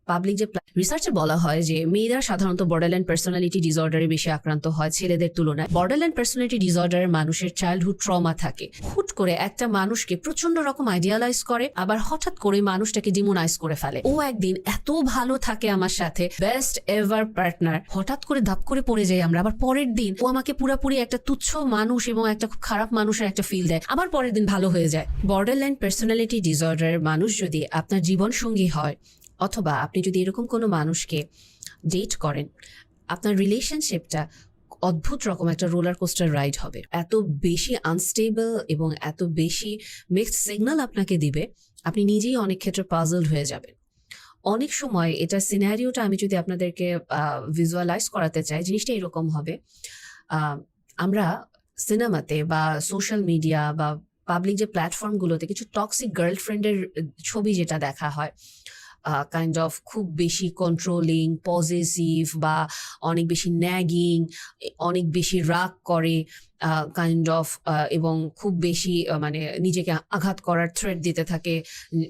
Public যে রিসার্চে বলা হয় যে মেয়েরা সাধারণত বর্ডারল্যান্ড পার্সোনালিটি ডিসঅর্ডারে বেশি আক্রান্ত হয় ছেলেদের তুলনায়। বর্ডারল্যান্ড পার্সোনালিটি ডিসঅর্ডারের মানুষের চাইল্ডহুড ট্রমা থাকে। হুট করে একটা মানুষকে প্রচন্ড রকম আইডিয়ালাইজ করে, আবার হঠাৎ করে মানুষটাকে ডিমোনাইজ করে ফেলে। ও একদিন এত ভালো থাকে আমার সাথে, বেস্ট এভার পার্টনার, হঠাৎ করে ধাপ করে পড়ে যাই আমরা। আবার পরের দিন ও আমাকে পুরোপুরি একটা তুচ্ছ মানুষ এবং একটা খুব খারাপ মানুষের একটা ফিল দেয়, আবার পরের দিন ভালো হয়ে যায়। বর্ডারল্যান্ড পার্সোনালিটি ডিসঅর্ডারের মানুষ যদি আপনার জীবন সঙ্গী হয়, অথবা আপনি যদি এরকম কোনো মানুষকে ডেট করেন, আপনার রিলেশনশিপটা অদ্ভুত রকম একটা রোলার কোস্টার রাইড হবে। এত বেশি আনস্টেবল এবং এত বেশি মিক্সড সিগন্যাল আপনাকে দিবে, আপনি নিজেই অনেক ক্ষেত্রে পাজলড হয়ে যাবেন। অনেক সময় এটা সিনারিওটা আমি যদি আপনাদেরকে ভিজুয়ালাইজ করাতে চাই, জিনিসটা এরকম হবে। আমরা সিনেমাতে বা সোশ্যাল মিডিয়া বা পাবলিক যে প্ল্যাটফর্মগুলোতে কিছু টক্সিক গার্লফ্রেন্ডের ছবি যেটা দেখা হয়, কাইন্ড অফ খুব বেশি কন্ট্রোলিং, পজেসিভ, বা অনেক বেশি ন্যাগিং, অনেক বেশি রাগ করে, কাইন্ড অফ, এবং খুব বেশি মানে নিজেকে আঘাত করার থ্রেট দিতে থাকে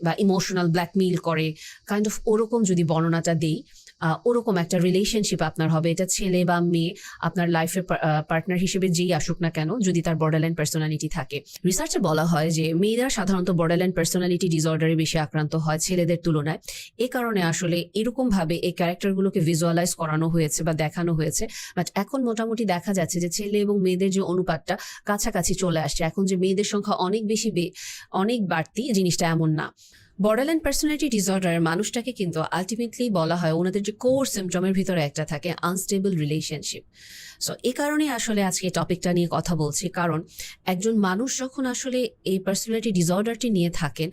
বা ইমোশনাল ব্ল্যাকমেইল করে, কাইন্ড অফ ওরকম যদি বর্ণনাটা দেই, ওরকম একটা রিলেশনশিপ আপনার হবে। এটা ছেলে বা মেয়ে, আপনার লাইফের পার্টনার হিসেবে যেই আসুক না কেন, যদি তার বর্ডারল্যান্ড পার্সোনালিটি থাকে। রিসার্চে বলা হয় যে মেয়েরা সাধারণত বর্ডারল্যান্ড পার্সোনালিটি ডিসঅর্ডারে বেশি আক্রান্ত হয় ছেলেদের তুলনায়। এ কারণে আসলে এরকম ভাবে এই ক্যারেক্টারগুলোকে ভিজুয়ালাইজ করানো হয়েছে বা দেখানো হয়েছে। বাট এখন মোটামুটি দেখা যাচ্ছে যে ছেলে এবং মেয়েদের যে অনুপাতটা কাছাকাছি চলে আসছে। এখন যে মেয়েদের সংখ্যা অনেক বেশি অনেক বাড়তি, জিনিসটা এমন না। বর্ডারল্যান্ড পার্সোনালিটি ডিসঅর্ডারের মানুষটাকে কিন্তু আলটিমেটলি বলা হয়, ওনাদের যে কোর সিমটমের ভিতরে একটা থাকে আনস্টেবল রিলেশনশিপ। সো এই কারণে আসলে আজকে টপিকটা নিয়ে কথা বলছি, কারণ একজন মানুষ যখন আসলে এই পার্সোনালিটি ডিসঅর্ডারটি নিয়ে থাকেন,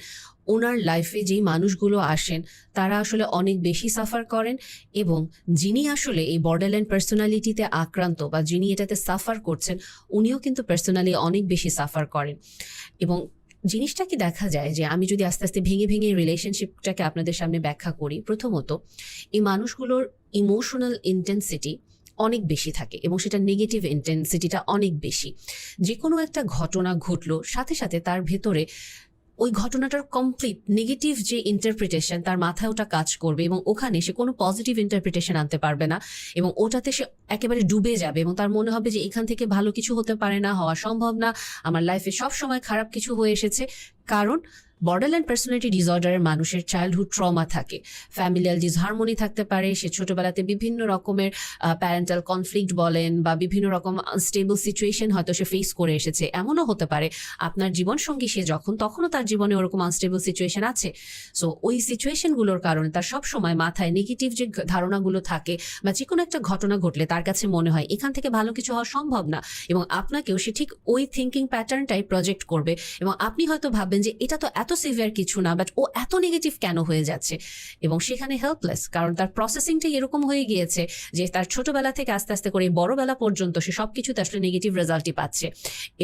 ওনার লাইফে যেই মানুষগুলো আসেন তারা আসলে অনেক বেশি সাফার করেন, এবং যিনি আসলে এই বর্ডারল্যান্ড পার্সোনালিটিতে আক্রান্ত বা যিনি এটাতে সাফার করছেন, উনিও কিন্তু পার্সোনালি অনেক বেশি সাফার করেন। এবং জিনিসটা কি দেখা যায় যে আমি যদি আস্তে আস্তে ভেঙে ভেঙে রিলেশনশিপটাকে আপনাদের সামনে ব্যাখ্যা করি, প্রথমত এই মানুষগুলোর ইমোশনাল ইন্টেন্সিটি অনেক বেশি থাকে এবং সেটা নেগেটিভ ইন্টেন্সিটিটা অনেক বেশি। যে কোনো একটা ঘটনা ঘটলো, সাথে সাথে তার ভেতরে ওই ঘটনাটার কমপ্লিট নেগেটিভ যে ইন্টারপ্রিটেশন তার মাথায় ওটা কাজ করবে, এবং ওখানে সে কোনো পজিটিভ ইন্টারপ্রিটেশন আনতে পারবে না, এবং ওটাতে সে একেবারে ডুবে যাবে এবং তার মনে হবে যে এখান থেকে ভালো কিছু হতে পারে না, হওয়া সম্ভব না, আমার লাইফে সব সময় খারাপ কিছু হয়ে এসেছে। কারণ বর্ডারল্যান্ড পার্সোনালিটি ডিসঅর্ডারের মানুষের চাইল্ডহুড ট্রমা থাকে, ফ্যামিলিয়াল ডিসহারমোনি থাকতে পারে, সে ছোটবেলাতে বিভিন্ন রকমের প্যারেন্টাল কনফ্লিক্ট বলেন বা বিভিন্ন রকম আনস্টেবল সিচুয়েশন হয়তো সে ফেস করে এসেছে। এমনও হতে পারে আপনার জীবনসঙ্গী সে যখন, তখনও তার জীবনে ওরকম আনস্টেবল সিচুয়েশন আছে। সো ওই সিচুয়েশনগুলোর কারণে তার সবসময় মাথায় নেগেটিভ যে ধারণাগুলো থাকে, বা যে কোনো একটা ঘটনা ঘটলে তার কাছে মনে হয় এখান থেকে ভালো কিছু হওয়া সম্ভব না, এবং আপনাকেও সে ঠিক ওই থিঙ্কিং প্যাটার্নটাই প্রজেক্ট করবে, এবং আপনি হয়তো ভাববেন যে এটা তো এত সিভিয়ার কিছু না, বাট ও এত নেগেটিভ কেন হয়ে যাচ্ছে, এবং সেখানে হেল্পলেস, কারণ তার প্রসেসিংটাই এরকম হয়ে গিয়েছে যে তার ছোটবেলা থেকে আস্তে আস্তে করে বড়বেলা পর্যন্ত সে সবকিছুতে আসলে নেগেটিভ রেজাল্টই পাচ্ছে,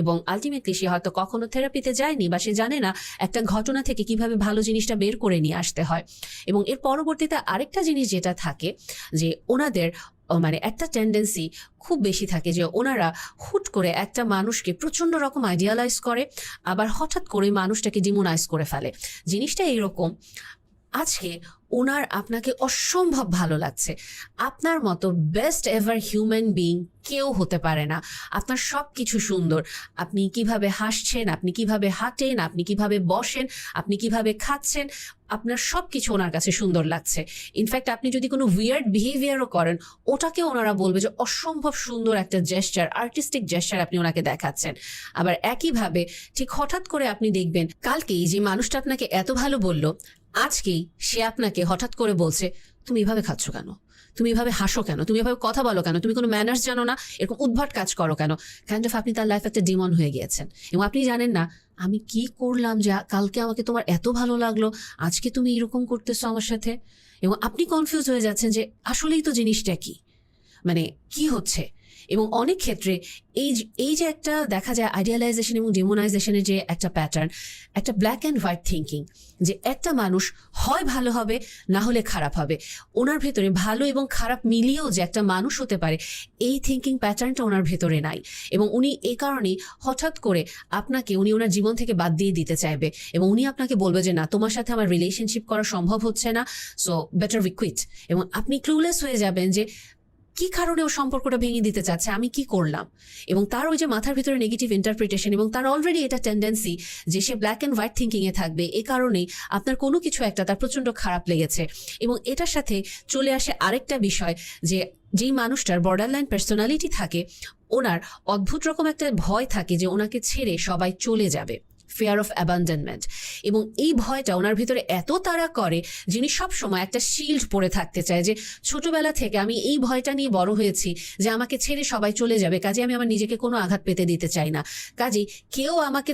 এবং আলটিমেটলি সে হয়তো কখনো থেরাপিতে যায়নি বা সে জানে না একটা ঘটনা থেকে কিভাবে ভালো জিনিসটা বের করে নিয়ে আসতে হয়। এবং এর পরবর্তীতে আরেকটা জিনিস যেটা থাকে, যে ওনাদের মানে একটা টেন্ডেন্সি খুব বেশি থাকে যে ওনারা হুট করে একটা মানুষকে প্রচন্ড রকম আইডিয়ালাইজ করে, আবার হঠাৎ করে মানুষটাকে ডিমোনাইজ করে ফেলে। জিনিসটা এইরকম, আজকে ওনার আপনাকে অসম্ভব ভালো লাগছে, আপনার মতো বেস্ট এভার হিউম্যান বিইং কেউ হতে পারে না, আপনার সব কিছু সুন্দর, আপনি কিভাবে হাসছেন, আপনি কিভাবে হাঁটেন, আপনি কিভাবে বসেন, আপনি কিভাবে খাচ্ছেন, আপনার সব কিছু ওনার কাছে সুন্দর লাগছে। ইনফ্যাক্ট আপনি যদি কোনো উইয়ার্ড বিহেভিয়ারও করেন, ওটাকে ওনারা বলবে যে অসম্ভব সুন্দর একটা জেস্চার, আর্টিস্টিক জেস্চার আপনি ওনাকে দেখাচ্ছেন। আবার একইভাবে ঠিক হঠাৎ করে আপনি দেখবেন কালকেই যে মানুষটা আপনাকে এত ভালো বললো, আজকেই সে আপনাকে হঠাৎ করে বলছে তুমি এভাবে খাচ্ছ কেন, তুমি এভাবে হাসো কেন, তুমি এভাবে কথা বলো কেন, তুমি কোনো ম্যানার্স জানো না, এরকম উদ্ভট কাজ করো কেন। কাইন্ড অফ আপনি তার লাইফ একটা ডিমন হয়ে গিয়েছেন, এবং আপনি জানেন না আমি কি করলাম যে কালকে আমাকে তোমার এত ভালো লাগলো, আজকে তুমি এরকম করতেছো আমার সাথে। এবং আপনি কনফিউজ হয়ে যাচ্ছেন যে আসলেই তো জিনিসটা কি, মানে কি হচ্ছে। এবং অনেক ক্ষেত্রে এই যে একটা দেখা যায় আইডিয়ালাইজেশন এবং ডিমোনাইজেশনের যে একটা প্যাটার্ন, একটা ব্ল্যাক অ্যান্ড হোয়াইট থিঙ্কিং, যে একটা মানুষ হয় ভালো হবে না হলে খারাপ হবে, ওনার ভেতরে ভালো এবং খারাপ মিলিয়েও যে একটা মানুষ হতে পারে, এই থিঙ্কিং প্যাটার্নটা ওনার ভেতরে নাই। এবং উনি এই কারণেই হঠাৎ করে আপনাকে উনি ওনার জীবন থেকে বাদ দিয়ে দিতে চাইবে এবং উনি আপনাকে বলবে যে না, তোমার সাথে আমার রিলেশনশিপ করা সম্ভব হচ্ছে না, সো বেটার উই কুইট। এবং আপনি ক্লুলেস হয়ে যাবেন যে কি কারণে ও সম্পর্কটা ভেঙে দিতে চাচ্ছে, আমি কি করলাম। এবং তার ওই যে মাথার ভিতরে নেগেটিভ ইন্টারপ্রিটেশন, এবং তার অলরেডি এটা টেন্ডেন্সি যে সে ব্ল্যাক অ্যান্ড হোয়াইট থিঙ্কিং এ থাকবে, এ কারণেই আপনার কোনো কিছু একটা তার প্রচন্ড খারাপ লেগেছে। এবং এটার সাথে চলে আসে আরেকটা বিষয়, যে যেই মানুষটার বর্ডারলাইন পার্সোনালিটি থাকে, ওনার অদ্ভুত রকম একটা ভয় থাকে যে ওনাকে ছেড়ে সবাই চলে যাবে, ফিয়ার অফ অ্যাবান্ডনমেন্ট। এবং এই ভয়টা ওনার ভিতরে এত তাড়া করে, যিনি সবসময় একটা শিল্ড পরে থাকতে চায়, যে ছোটবেলা থেকে আমি এই ভয়টা নিয়ে বড় হয়েছি যে আমাকে ছেড়ে সবাই চলে যাবে, কাজে আমি আমার নিজেকে কোনো আঘাত পেতে দিতে চাই না, কাজে কেউ আমাকে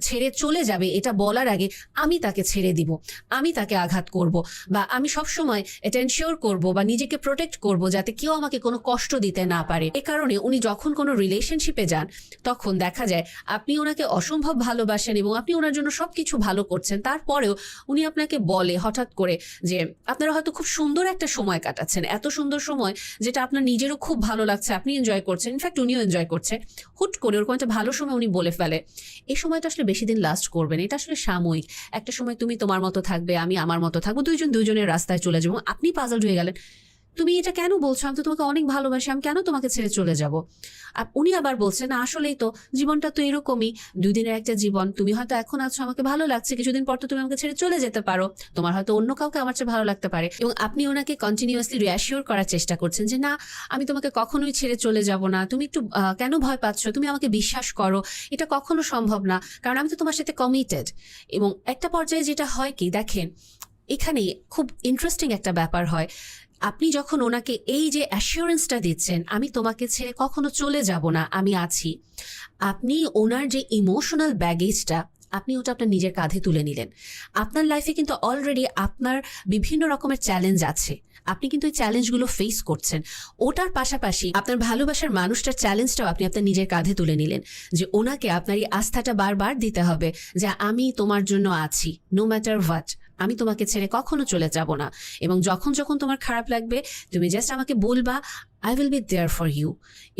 ছেড়ে চলে যাবে এটা বলার আগে আমি তাকে ছেড়ে দিব, আমি তাকে আঘাত করব, বা আমি সবসময় এটা এনশিওর করব বা নিজেকে প্রোটেক্ট করব যাতে কেউ আমাকে কোনো কষ্ট দিতে না পারে। এ কারণে উনি যখন কোনো রিলেশনশিপে যান, তখন দেখা যায় আপনি ওনাকে অসম্ভব ভালোবাসেন এবং আপনি ওনার জন্য সবকিছু ভালো করছেন, তারপরেও উনি আপনাকে বলে হঠাৎ করে যে আপনারা হয়তো খুব সুন্দর একটা সময় কাটাচ্ছেন, এত সুন্দর সময় যেটা আপনার নিজেরও খুব ভালো লাগছে, আপনি এনজয় করছেন, ইনফ্যাক্ট উনিও এনজয় করছে, হুট করে ওরকম একটা ভালো সময় উনি বলে ফেলে এই সময়টা আসলে বেশি দিন লাস্ট করবে না, এটা আসলে সাময়িক, একটা সময় তুমি তোমার মতো থাকবে, আমি আমার মতো থাকবো, দুজনের রাস্তায় চলে যাবো। আপনি পাজলড হয়ে গেলেন, তুমি এটা কেন বলছো, আমি তো তোমাকে অনেক ভালোবাসি, আমি কেন তোমাকে ছেড়ে চলে যাব। উনি আবার বলছেন না, আসলেই তো জীবনটা তো এরকমই, 2 দিনের একটা জীবন, তুমি হয়তো এখন আছো আমাকে ভালো লাগছে, কিছুদিন পর তো তুমি আমাকে ছেড়ে চলে যেতে পারো, তোমার হয়তো অন্য কাউকে আমার চেয়ে ভালো লাগতে পারে। এবং আপনি ওনাকে কন্টিনিউয়াসলি রিঅ্যাসিওর করার চেষ্টা করছেন যে না, আমি তোমাকে কখনোই ছেড়ে চলে যাব না, তুমি একটু কেন ভয় পাচ্ছ, তুমি আমাকে বিশ্বাস করো, এটা কখনো সম্ভব না, কারণ আমি তো তোমার সাথে কমিটেড। এবং একটা পর্যায়ে যেটা হয় কি দেখেন, এখানে খুব ইন্টারেস্টিং একটা ব্যাপার হয়, আপনি যখন ওনাকে এই যে অ্যাসিওরেন্সটা দিচ্ছেন আমি তোমাকে ছেড়ে কখনো চলে যাব না, আমি আছি, আপনি ওনার যে ইমোশনাল ব্যাগেজটা আপনি ওটা আপনার নিজের কাঁধে তুলে নিলেন। আপনার লাইফে কিন্তু অলরেডি আপনার বিভিন্ন রকমের চ্যালেঞ্জ আছে, আপনি কিন্তু এই চ্যালেঞ্জগুলো ফেস করছেন, ওটার পাশাপাশি আপনার ভালোবাসার মানুষটার চ্যালেঞ্জটাও আপনি আপনার নিজের কাঁধে তুলে নিলেন, যে ওনাকে আপনার এই আস্থাটা বারবার দিতে হবে যে আমি তোমার জন্য আছি, নো ম্যাটার হোয়াট, আমি তোমাকে ছেড়ে কখনো চলে যাব না। এবং যখন যখন তোমার খারাপ লাগবে তুমি জাস্ট আমাকে বলবা, I will be there for you.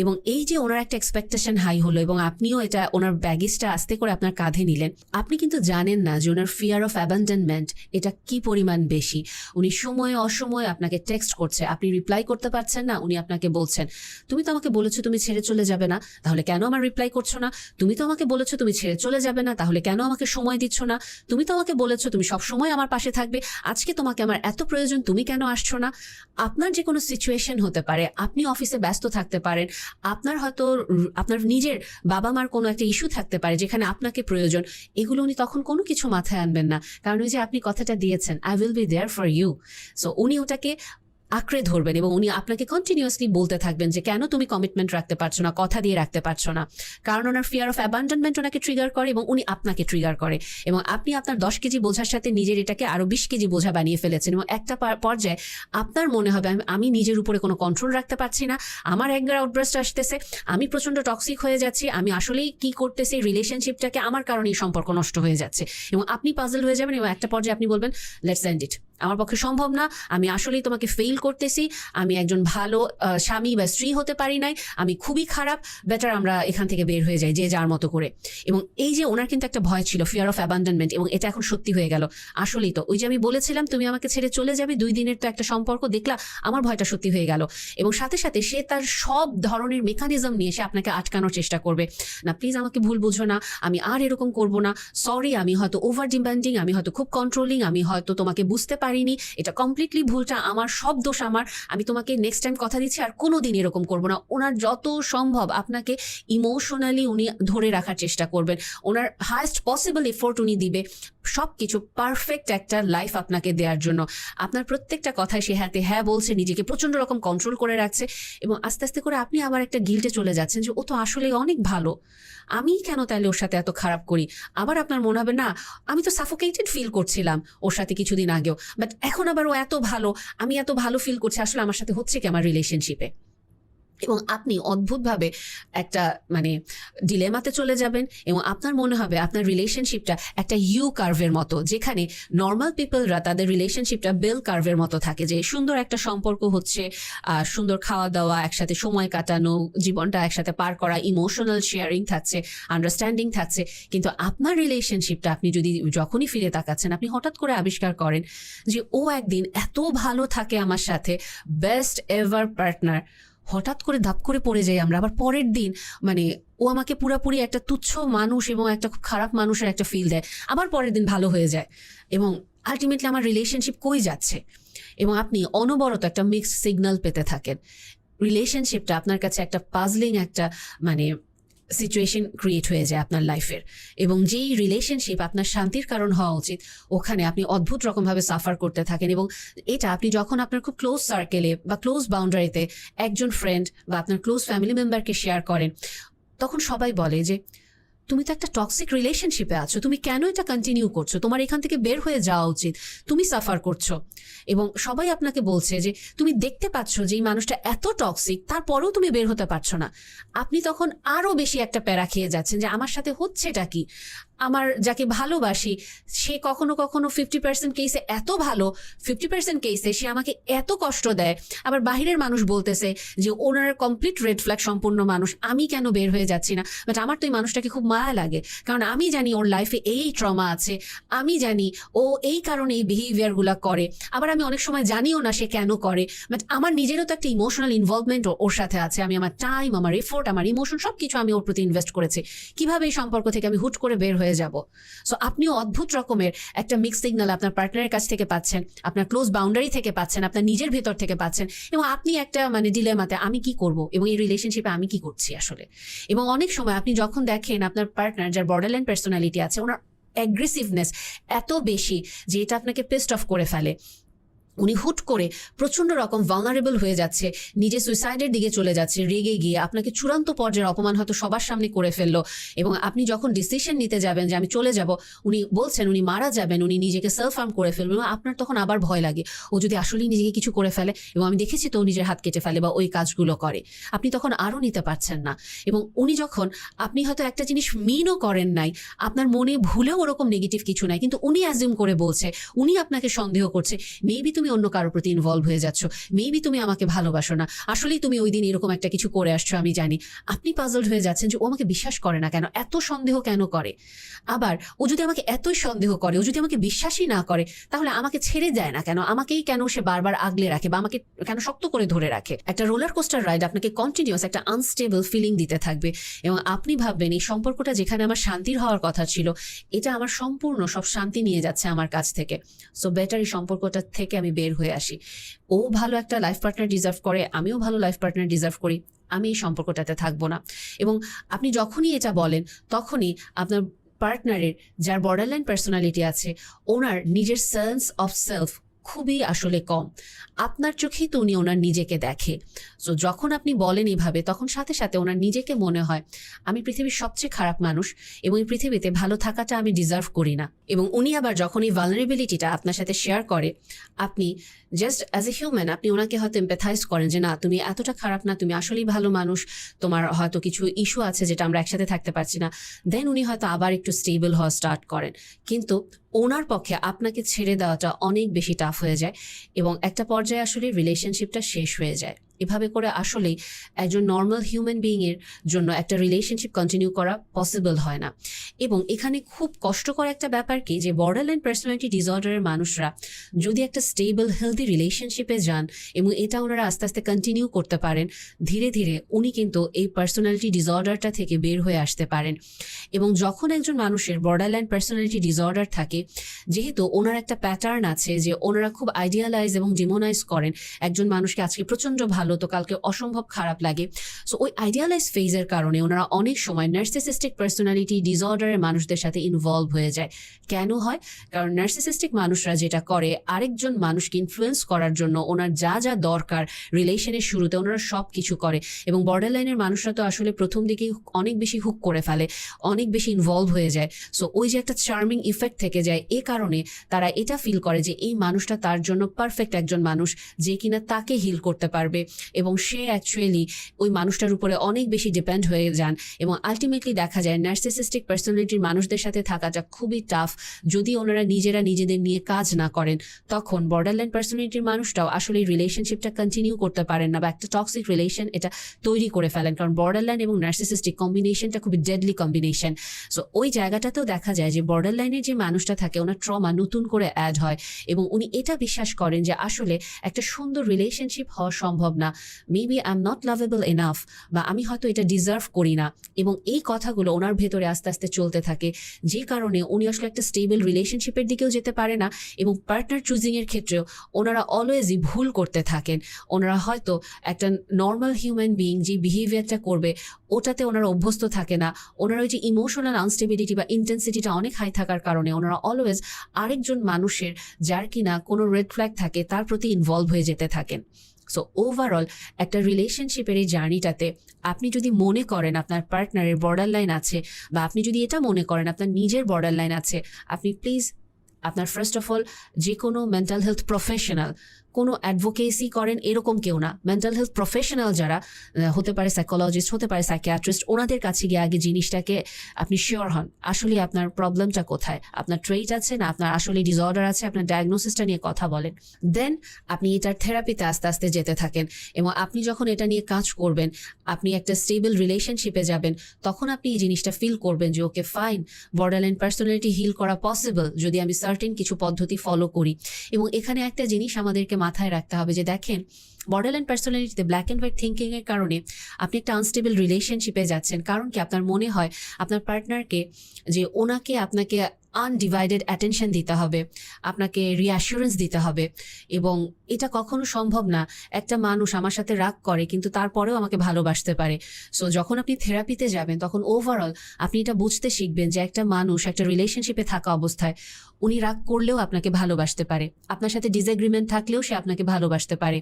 এবং এই যে ওনার একটা এক্সপেকটেশন হাই হলো এবং আপনিও এটা ওনার ব্যাগেজটা আস্তে করে আপনার কাঁধে নিলেন, আপনি কিন্তু জানেন না যে ওনার ফিয়ার অফ অ্যাবান্ডনমেন্ট এটা কি পরিমাণ বেশি। উনি সময়ে অসময়ে আপনাকে টেক্সট করছে, আপনি রিপ্লাই করতে পারছেন না, উনি আপনাকে বলছেন তুমি তো আমাকে বলেছো তুমি ছেড়ে চলে যাবে না, তাহলে কেন আমার রিপ্লাই করছো না, তুমি তো আমাকে বলেছো তুমি ছেড়ে চলে যাবে না, তাহলে কেন আমাকে সময় দিচ্ছ না, তুমি তো আমাকে বলেছো তুমি সবসময় আমার পাশে থাকবে, আজকে তোমাকে আমার এত প্রয়োজন, তুমি কেন আসছো না। আপনার যে কোনো সিচুয়েশন হতে পারে, আপনি অফিসে ব্যস্ত থাকতে পারেন, আপনার হয়তো আপনার নিজের বাবা মার কোনো একটা ইস্যু থাকতে পারে যেখানে আপনাকে প্রয়োজন, এগুলো উনি তখন কোনো কিছু মাথায় আনবেন না, কারণ ওই যে আপনি কথাটা দিয়েছেন I will be there for you, so উনি ওটাকে আঁকড়ে ধরবেন এবং উনি আপনাকে কন্টিনিউয়াসলি বলতে থাকবেন যে কেন তুমি কমিটমেন্ট রাখতে পারছো না, কথা দিয়ে রাখতে পারছো না, কারণ ওনার ফিয়ার অফ অ্যাবান্ডনমেন্ট ওনাকে ট্রিগার করে এবং উনি আপনাকে ট্রিগার করে এবং আপনি আপনার 10 কেজি বোঝার সাথে নিজের এটাকে আরো 20 কেজি বোঝা বানিয়ে ফেলেছেন এবং একটা পর্যায়ে আপনার মনে হবে আমি নিজের উপরে কোনো কন্ট্রোল রাখতে পারছি না, আমার অ্যাঙ্গার আউটব্রাস্ট আসতেছে, আমি প্রচন্ড টক্সিক হয়ে যাচ্ছি, আমি আসলেই কি করতেছি রিলেশনশিপটাকে আমার কারণেই সম্পর্ক নষ্ট হয়ে যাচ্ছে এবং আপনি পাজল হয়ে যাবেন এবং একটা পর্যায়ে আপনি বলবেন লেটস এন্ড ইট, আমার পক্ষে সম্ভব না, আমি আসলেই তোমাকে ফেল করতেছি, আমি একজন ভালো স্বামী বা স্ত্রী হতে পারি নাই, আমি খুবই খারাপ, বেটার আমরা এখান থেকে বের হয়ে যাই যে যার মতো করে। এবং এই যে ওনার কিন্তু একটা ভয় ছিল ফিয়ার অফ অ্যাবান্ডনমেন্ট এবং এটা এখন সত্যি হয়ে গেল। আসলেই তো ওই যে আমি বলেছিলাম তুমি আমাকে ছেড়ে চলে যাবে, 2 দিনের তো একটা সম্পর্ক, দেখলা আমার ভয়টা সত্যি হয়ে গেল। এবং সাথে সাথে সে তার সব ধরনের মেকানিজম নিয়ে সে আপনাকে আটকানোর চেষ্টা করবে, না প্লিজ আমাকে ভুল বুঝো না, আমি আর এরকম করব না, সরি আমি হয়তো ওভার ডিমান্ডিং, আমি হয়তো খুব কন্ট্রোলিং, আমি হয়তো তোমাকে বুঝতে পারিনি, এটা কমপ্লিটলি ভুলটা আমার, সব দোষ আমার, আমি তোমাকে নেক্সট টাইম কথা দিচ্ছি আর কোনোদিন এরকম করবো না। ওনার যত সম্ভব আপনাকে ইমোশনালি উনি ধরে রাখার চেষ্টা করবেন, ওনার হাইয়েস্ট পসিবল এফোর্ট উনি দিবে সবকিছু পারফেক্ট একটা লাইফ আপনাকে দেওয়ার জন্য। আপনার প্রত্যেকটা কথায় সে হাতে হ্যাঁ বলছে, নিজেকে প্রচন্ড রকম কন্ট্রোল করে রাখছে এবং আস্তে আস্তে করে আপনি আবার একটা গিল্টে চলে যাচ্ছেন যে ও তো আসলে অনেক ভালো, আমি কেন তাহলে ওর সাথে এত খারাপ করি। আবার আপনার মনে হবে না আমি তো সাফোকেটেড ফিল করছিলাম ওর সাথে কিছুদিন আগেও, বাট এখন আবার ও এত ভালো, আমি এত ভালো ফিল করছি, আসলে আমার সাথে হচ্ছে কি আমার রিলেশনশিপে। এবং আপনি অদ্ভুতভাবে একটা মানে ডিলেমাতে চলে যাবেন এবং আপনার মনে হবে আপনার রিলেশনশিপটা একটা ইউ কার্ভের মতো, যেখানে নর্মাল পিপলরা তাদের রিলেশনশিপটা বেল কার্ভের মতো থাকে, যে সুন্দর একটা সম্পর্ক হচ্ছে, সুন্দর খাওয়া দাওয়া, একসাথে সময় কাটানো, জীবনটা একসাথে পার করা, ইমোশনাল শেয়ারিং থাকছে, আন্ডারস্ট্যান্ডিং থাকছে। কিন্তু আপনার রিলেশনশিপটা আপনি যদি যখনই ফিরে তাকাচ্ছেন, আপনি হঠাৎ করে আবিষ্কার করেন যে ও একদিন এত ভালো থাকে আমার সাথে, বেস্ট এভার পার্টনার, হঠাৎ করে ধাপ করে পড়ে যাই আমরা। আবার পরের দিন মানে ও আমাকে পুরাপুরি একটা তুচ্ছ মানুষ এবং একটা খুব খারাপ মানুষের একটা ফিল দেয়, আবার পরের দিন ভালো হয়ে যায়, এবং আলটিমেটলি আমার রিলেশনশিপ কই যাচ্ছে। এবং আপনি অনবরত একটা মিক্সড সিগন্যাল পেতে থাকেন। রিলেশনশিপটা আপনার কাছে একটা পাজলিং একটা মানে সিচুয়েশন ক্রিয়েট হয়ে যায় আপনার লাইফের, এবং যেই রিলেশনশিপ আপনার শান্তির কারণ হওয়া উচিত, ওখানে আপনি অদ্ভুত রকমভাবে সাফার করতে থাকেন। এবং এটা আপনি যখন আপনার খুব ক্লোজ সার্কেলে বা ক্লোজ বাউন্ডারিতে একজন ফ্রেন্ড বা আপনার ক্লোজ ফ্যামিলি মেম্বারকে শেয়ার করেন, তখন সবাই বলে যে তুমি তো একটা টক্সিক রিলেশনশিপে আছো, তুমি কেন এটা কন্টিনিউ করছো, তোমার এখান থেকে বের হয়ে যাওয়া উচিত, তুমি সাফার করছো। এবং সবাই আপনাকে বলছে যে তুমি দেখতে পাচ্ছ যে এই মানুষটা এত টক্সিক, তারপরেও তুমি বের হতে পারছো না। আপনি তখন আরো বেশি একটা প্যারা খেয়ে যাচ্ছেন যে আমার সাথে হচ্ছেটা কি। আমার যাকে ভালোবাসি সে কখনো কখনো 50% কেসে এত ভালো, 50% কেসে সে আমাকে এত কষ্ট দেয়, আবার বাহিরের মানুষ বলতেছে যে ওনার কমপ্লিট রেড ফ্ল্যাগ সম্পূর্ণ মানুষ, আমি কেন বের হয়ে যাচ্ছি না। বাট আমার তো এই মানুষটাকে খুব মায়া লাগে, কারণ আমি জানি ওর লাইফে এই ট্রমা আছে, আমি জানি ও এই কারণে এই বিহেভিয়ারগুলো করে, আবার আমি অনেক সময় জানিও না সে কেন করে। বাট আমার নিজেরও তো একটা ইমোশনাল ইনভলভমেন্ট ওর সাথে আছে, আমি আমার টাইম, আমার এফোর্ট, আমার ইমোশন সবকিছু আমি ওর প্রতি ইনভেস্ট করেছি। কিভাবে এই সম্পর্ক থেকে আমি হুট করে বের হয়ে যাব? সো আপনিও অদ্ভুত রকমের একটা মিক্স সিগন্যাল আপনার পার্টনারের কাছ থেকে পাচ্ছেন, আপনার ক্লোজ বাউন্ডারি থেকে পাচ্ছেন, আপনার নিজের ভেতর থেকে পাচ্ছেন, এবং আপনি একটা মানে ডিলেমাতে আমি কি করব এবং এই রিলেশনশিপে আমি কি করছি আসলে। এবং অনেক সময় আপনি যখন দেখেন আপনার পার্টনার যার বর্ডারলাইন পার্সোনালিটি আছে, ওনার অ্যাগ্রেসিভনেস এত বেশি যে এটা আপনাকে পেস্ট অফ করে ফেলে। উনি হুট করে প্রচন্ড রকম ভালনারেবল হয়ে যাচ্ছে, নিজে সুইসাইডের দিকে চলে যাচ্ছে, রেগে গিয়ে আপনাকে চূড়ান্ত পর্যায়ের অপমান হয়তো সবার সামনে করে ফেললো। এবং আপনি যখন ডিসিশন নিতে যাবেন যে আমি চলে যাব, উনি বলছেন উনি মারা যাবেন, উনি নিজেকে সেলফ হার্ম করে ফেলবেন, আপনার তখন আবার ভয় লাগে ও যদি আসলেই নিজেকে কিছু করে ফেলে, এবং আমি দেখেছি তো নিজের হাত কেটে ফেলে বা ওই কাজগুলো করে, আপনি তখন আরও নিতে পারছেন না। এবং উনি যখন, আপনি হয়তো একটা জিনিস মিনও করেন নাই, আপনার মনে ভুলেও ওরকম নেগেটিভ কিছু নাই, কিন্তু উনি অ্যাজিউম করে বলছে, উনি আপনাকে সন্দেহ করছে, মেবি তুমি অন্য কারোর প্রতি ইনভলভ হয়ে যাচ্ছ, মেবি তুমি আমাকে ভালোবাসো না, আসলেই তুমি ওই দিন এরকম একটা কিছু করে আসছো আমি জানি। আপনি পাজলড হয়ে যাচ্ছেন যে ও আমাকে বিশ্বাস করে না কেন, এত সন্দেহ কেন করে। আবার ও যদি আমাকে এতই সন্দেহ করে, ও যদি আমাকে বিশ্বাসই না করে, তাহলে আমাকে ছেড়ে যায় না কেন, আমাকেই কেন সে বারবার আগলে রাখে বা আমাকে কেন শক্ত করে ধরে রাখে। একটা রোলার কোস্টার রাইড আপনাকে কন্টিনিউয়াস একটা আনস্টেবল ফিলিং দিতে থাকবে, এবং আপনি ভাববেন এই সম্পর্কটা যেখানে আমার শান্তির হওয়ার কথা ছিল, এটা আমার সম্পূর্ণ সব শান্তি নিয়ে যাচ্ছে আমার কাছ থেকে। সো বেটার এই সম্পর্কটা থেকে আমি বের হয়ে আসি। ও ভালো একটা লাইফ পার্টনার ডিজার্ভ করে, আমিও ভালো লাইফ পার্টনার ডিজার্ভ করি, আমি এই সম্পর্কটাতে থাকবো না। এবং আপনি যখনই এটা বলেন, তখনই আপনার পার্টনারের যার বর্ডারলাইন পার্সোনালিটি আছে, ওনার নিজের সেন্স অফ সেলফ খুবই আসলে কম। আপনার চোখেই তো উনি ওনার নিজেকে দেখে। সো যখন আপনি বলেন এভাবে, তখন সাথে সাথে ওনার নিজেকে মনে হয় আমি পৃথিবীর সবচেয়ে খারাপ মানুষ এবং এই পৃথিবীতে ভালো থাকাটা আমি ডিজার্ভ করি না। এবং উনি আবার যখন এই ভালনারেবিলিটিটা আপনার সাথে শেয়ার করে, আপনি জাস্ট অ্যাজ এ হিউম্যান আপনি ওনাকে হয়তো এম্প্যাথাইজ করেন যে না তুমি এতটা খারাপ না, তুমি আসলেই ভালো মানুষ, তোমার হয়তো কিছু ইস্যু আছে যেটা আমরা একসাথে থাকতে পারছি না। দেন উনি হয়তো আবার একটু স্টেবল হওয়া স্টার্ট করেন, কিন্তু ওনার পক্ষে আপনাকে ছেড়ে দেওয়াটা অনেক বেশি টাফ হয়ে যায় এবং একটা পর্যায়ে আসলে রিলেশনশিপটা শেষ হয়ে যায়। এভাবে করে আসলেই একজন নর্মাল হিউম্যান বিইংয়ের জন্য একটা রিলেশনশিপ কন্টিনিউ করা পসিবল হয় না। এবং এখানে খুব কষ্টকর একটা ব্যাপার কি, যে বর্ডারলাইন পার্সোনালিটি ডিসঅর্ডারের মানুষরা যদি একটা স্টেবল হেলদি রিলেশনশিপে যান এবং এটা ওনারা আস্তে আস্তে কন্টিনিউ করতে পারেন, ধীরে ধীরে উনি কিন্তু এই পার্সোনালিটি ডিসঅর্ডারটা থেকে বের হয়ে আসতে পারেন। এবং যখন একজন মানুষের বর্ডারলাইন পার্সোনালিটি ডিসঅর্ডার থাকে, যেহেতু ওনার একটা প্যাটার্ন আছে যে ওনারা খুব আইডিয়ালাইজ এবং ডিমোনাইজ করেন, একজন মানুষকে আজকে প্রচন্ড ভালো তো কালকে অসম্ভব খারাপ লাগে। সো ওই আইডিয়ালাইজ ফেজের কারণে ওনারা অনেক সময় নার্সিসিস্টিক পার্সোনালিটি ডিসঅর্ডারের মানুষদের সাথে ইনভলভ হয়ে যায়। কেন হয়? কারণ নার্সিসিস্টিক মানুষরা যেটা করে, আরেকজন মানুষকে ইনফ্লুয়েন্স করার জন্য ওনার যা যা দরকার রিলেশনের শুরুতে ওনারা সব কিছু করে। এবং বর্ডারলাইনের মানুষরা তো আসলে প্রথম দিকেই অনেক বেশি হুক করে ফেলে, অনেক বেশি ইনভলভ হয়ে যায়। সো ওই যে একটা চার্মিং ইফেক্ট থেকে যায়, এ কারণে তারা এটা ফিল করে যে এই মানুষটা তার জন্য পারফেক্ট একজন মানুষ, যে কিনা তাকে হিল করতে পারবে, এবং সে অ্যাকচুয়ালি ওই মানুষটার উপরে অনেক বেশি ডিপেন্ড হয়ে যান এবং আলটিমেটলি দেখা যায় নার্সিসিস্টিক পার্সোনালিটির মানুষদের সাথে থাকাটা খুবই টাফ যদি ওনারা নিজেরা নিজেদের নিয়ে কাজ না করেন। তখন বর্ডারলাইন পার্সোনালিটির মানুষটাও আসলে এই রিলেশনশিপটা কন্টিনিউ করতে পারেন না বা একটা টক্সিক রিলেশন এটা তৈরি করে ফেলেন, কারণ বর্ডারলাইন এবং নার্সিসিস্টিক কম্বিনেশনটা খুবই ডেডলি কম্বিনেশন। সো ওই জায়গাটাতেও দেখা যায় যে বর্ডারলাইনের যে মানুষটা থাকে ওনার ট্রমা নতুন করে অ্যাড হয় এবং উনি এটা বিশ্বাস করেন যে আসলে একটা সুন্দর রিলেশনশিপ হওয়া সম্ভব না, maybe I am not lovable enough, বা আমি হয়তো এটা ডিজার্ভ করি না। এবং এই কথাগুলো ওনার ভেতরে আস্তে আস্তে চলতে থাকে, যে কারণে উনি আসলে একটা স্টেবল রিলেশনশিপের দিকেও যেতে পারে না এবং পার্টনার চুজিংয়ের ক্ষেত্রেও ওনারা অলওয়েজই ভুল করতে থাকেন। ওনারা হয়তো একটা নর্মাল হিউম্যান বিইং যে বিহেভিয়ারটা করবে ওটাতে ওনারা অভ্যস্ত থাকে না। ওনারা ওই যে ইমোশনাল আনস্টেবিলিটি বা ইন্টেন্সিটিটা অনেক হাই থাকার কারণে ওনারা অলওয়েজ আরেকজন মানুষের যার কিনা কোনো রেড ফ্ল্যাগ থাকে তার প্রতি ইনভলভ হয়ে যেতে থাকেন। সো ওভারঅল একটা রিলেশনশিপের এই জার্নিটাতে আপনি যদি মনে করেন আপনার পার্টনারের বর্ডার লাইন আছে বা আপনি যদি এটা মনে করেন আপনার নিজের বর্ডার লাইন আছে, আপনি প্লিজ আপনার ফার্স্ট অফ অল যে কোনো মেন্টাল হেলথ প্রফেশনাল, কোনো অ্যাডভোকেসি করেন এরকম কেউ না, মেন্টাল হেলথ প্রফেশনাল যারা হতে পারে সাইকোলজিস্ট, হতে পারে সাইকিয়াট্রিস্ট, ওনাদের কাছে গিয়ে আগে জিনিসটাকে আপনি শিওর হন আসলে আপনার প্রবলেমটা কোথায়, আপনার ট্রেট আছে না আপনার আসলে ডিসঅর্ডার আছে, আপনার ডায়াগনোসিসটা নিয়ে কথা বলেন। দেন আপনি এটার থেরাপিতে আস্তে আস্তে যেতে থাকেন এবং আপনি যখন এটা নিয়ে কাজ করবেন, আপনি একটা স্টেবল রিলেশনশিপে যাবেন, তখন আপনি এই জিনিসটা ফিল করবেন যে okay fine, borderline personality heal করা পসিবল যদি আমি সার্টেন কিছু পদ্ধতি ফলো করি। এবং এখানে একটা জিনিস আমাদেরকে মাথায় রাখতে হবে যে দেখেন, বর্ডারলাইন পার্সোনালিটিতে ব্ল্যাক অ্যান্ড হোয়াইট থিঙ্কিং এর কারণে আপনি একটা আনস্টেবল রিলেশনশিপে যাচ্ছেন, কারণ কি আপনার মনে হয় আপনার পার্টনারকে যে ওনাকে আপনাকে আনডিভাইডেড অ্যাটেনশন দিতে হবে, আপনাকে রিঅ্যাসুরেন্স দিতে হবে, এবং এটা কখনো সম্ভব না। একটা মানুষ আমার সাথে রাগ করে কিন্তু তারপরেও আমাকে ভালোবাসতে পারে। সো যখন আপনি থেরাপিতে যাবেন তখন ওভারঅল আপনি এটা বুঝতে শিখবেন যে একটা মানুষ একটা রিলেশনশিপে থাকা অবস্থায় উনি রাগ করলেও আপনাকে ভালোবাসতে পারে, আপনার সাথে ডিসএগ্রিমেন্ট থাকলেও সে আপনাকে ভালোবাসতে পারে।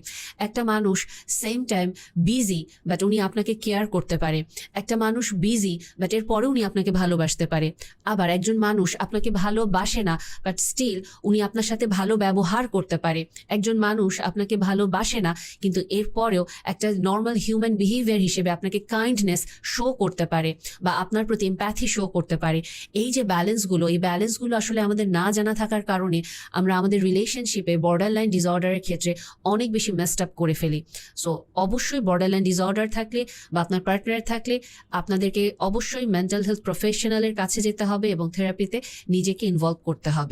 একটা মানুষ সেম টাইম বিজি বাট উনি আপনাকে কেয়ার করতে পারে, একটা মানুষ বিজি বাট এর পরে উনি আপনাকে ভালোবাসতে পারে। আবার একজন মানুষ আপনাকে ভালোবাসে না বাট স্টিল উনি আপনার সাথে ভালো ব্যবহার করতে পারে। একজন মানুষ আপনাকে ভালোবাসে না কিন্তু এরপরেও একটা নর্মাল হিউম্যান বিহেভিয়ার হিসেবে আপনাকে কাইন্ডনেস শো করতে পারে বা আপনার প্রতি এমপ্যাথি শো করতে পারে। এই যে ব্যালেন্সগুলো, এই ব্যালেন্সগুলো আসলে আমাদের না জানা থাকার কারণে আমরা আমাদের রিলেশনশিপে বর্ডারলাইন ডিসঅর্ডারের ক্ষেত্রে অনেক বেশি মেসড আপ করে ফেলি। সো অবশ্যই বর্ডারলাইন ডিসঅর্ডার থাকলে বা আপনার পার্টনার থাকলে আপনাদেরকে অবশ্যই মেন্টাল হেলথ প্রফেশনালের কাছে যেতে হবে এবং থেরাপিতে নিজেকে ইনভলভ করতে হবে।